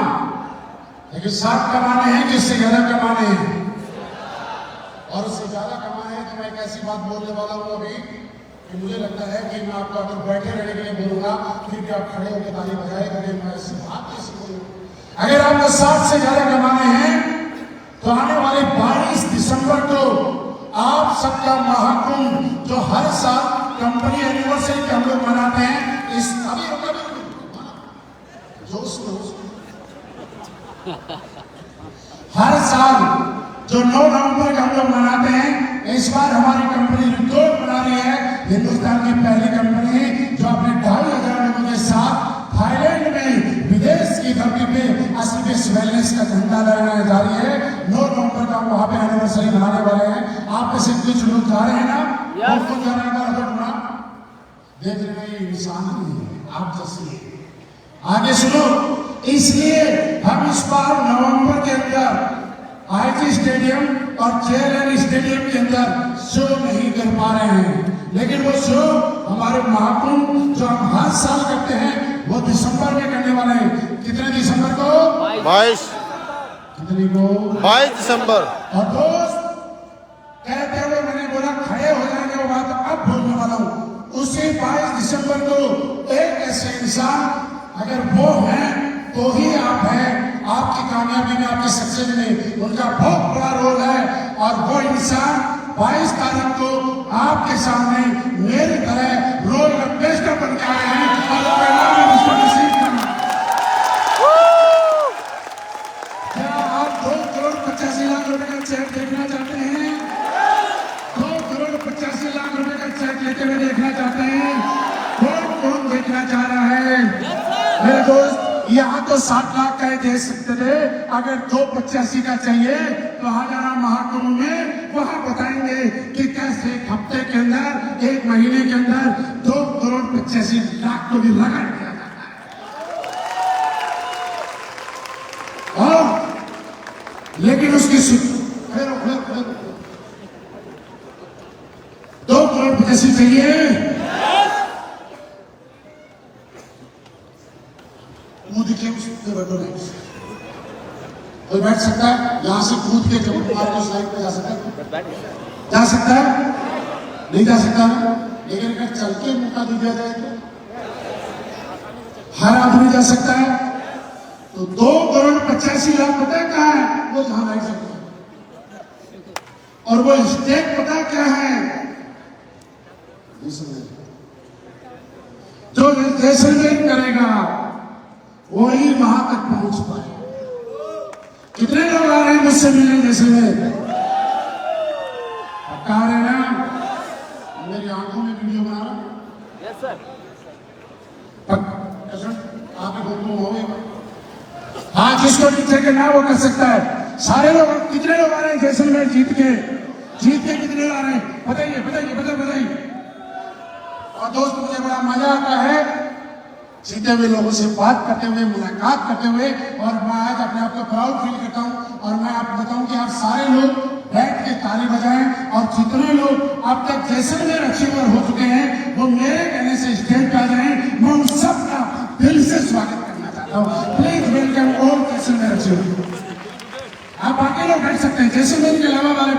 लेकिन 60 कमाने हैं कि इससे ज्यादा कमाने हैं? और उससे ज्यादा कमाने हैं तो मैं एक ऐसी बात बोलने वाला हूं अभी कि मुझे लगता है कि मैं आपको अगर बैठे रहने के लिए बोलूंगा फिर भी आप खड़े होकर ताली बजाएगा कि मैं ऐसी बात कैसी बोलूं। अगर आपको 60 से ज्यादा कमाने हैं तो आने वाले 22 दिसंबर को आप सबका महाकुंभ जो हर साल कंपनी एनिवर्सरी के हम लोग मनाते हैं, इस जोश हर साल जो 9 नवंबर को हम लोग मनाते हैं, इस बार हमारी कंपनी रिकॉर्ड बना रही है। हिंदुस्तान की पहली कंपनी जो अपने 2,500 लोगों के साथ थाईलैंड में विदेश की धरती पे एसबीएस वेलनेस का झंडा लहराने जा रही है। 9 नवंबर का वहां पे एनिवर्सरी मनाने वाले हैं। आप में से कुछ लोग जा रहे हैं ना? कौन जा रहे हैं? देख रहे हैं, इंसान नहीं है, आप जैसे है। आगे सुनो, इसलिए हम इस बार नवंबर के अंदर आईजी स्टेडियम और जेएलएन स्टेडियम के अंदर शो नहीं कर पा रहे हैं, लेकिन वो शो हमारे महाकुंभ जो हम हर साल करते हैं वो दिसंबर में करने वाले हैं। कितने दिसंबर को? 22 कितने को? 22 दिसंबर। और दोस्त कहते हुए मैंने बोला खड़े हो जाने के बाद अब बोलने वाला हूं। उसी 22 दिसंबर को एक ऐसे इंसान अगर वो है तो ही आप हैं। आपकी कामयाबी में, आपकी सक्सेस में उनका बहुत बड़ा रोल है। और वो इंसान 22 तारीख को आपके सामने मेरी तरह रोल एम्बेसडर बन के आए हैं और उनका नाम है मिस्टर नसीब खान। क्या आप 2 करोड़ 85 लाख रुपए का चेक देखना चाहते हैं? 2 करोड़ 85 लाख रुपए का चेक लेते हुए देखना चाहते हैं? कौन देखना चाह रहा है? मेरे दोस्त, यहाँ तो 60 लाख का दे सकते थे, अगर 285 का चाहिए तो आ जाना महाकुंभ में। वहां बताएंगे कि कैसे एक हफ्ते के अंदर, एक महीने के अंदर 2 करोड़ 85 लाख को भी लगा दिया जाता है। और लेकिन उसकी 2 करोड़ 85 चाहिए। देखिए कोई बैठ सकता है यहां से कूद के जब मार के स्लाइड पे जा सकता है? जा सकता है? नहीं जा सकता है। लेकिन अगर चल के मौका दिया जाए तो हर आदमी जा सकता है। तो 2 करोड़ 85 लाख पता है कहाँ है? वो जहां बैठ सकता है। और वो स्टेट पता क्या है? जो जैसलमेर करेगा वही वहां तक पहुंच पाए। कितने लोग आ रहे हैं मुझसे मिलने जैसलमेर? पक्का आ रहे हैं ना? मेरी आंखों में वीडियो बना रहा हूं। Yes sir. आपके बोलते हो हाँ, जिसको नीचे के ना वो कर सकता है। सारे लोग, कितने लोग आ रहे हैं जैसलमेर जीत के कितने लोग आ रहे हैं? बताइए। और दोस्त, मुझे बड़ा मजा आता है जीते हुए लोगों से बात करते हुए, मुलाकात करते हुए। और मैं आज अपने आप को प्राउड फील करता हूं। और मैं आपको बताऊं कि आप सारे लोग बैठ के ताली बजाएं। और जितने लोग अब तक जैसलमेर अचीवर हो चुके हैं वो मेरे कहने से स्टेज पे आ जाएं। मैं उन सबका दिल से स्वागत करना चाहता हूं। Please welcome all Jaisalmer achiever. आप बाकी लोग बैठ सकते हैं, जैसलमेर के अलावा वाले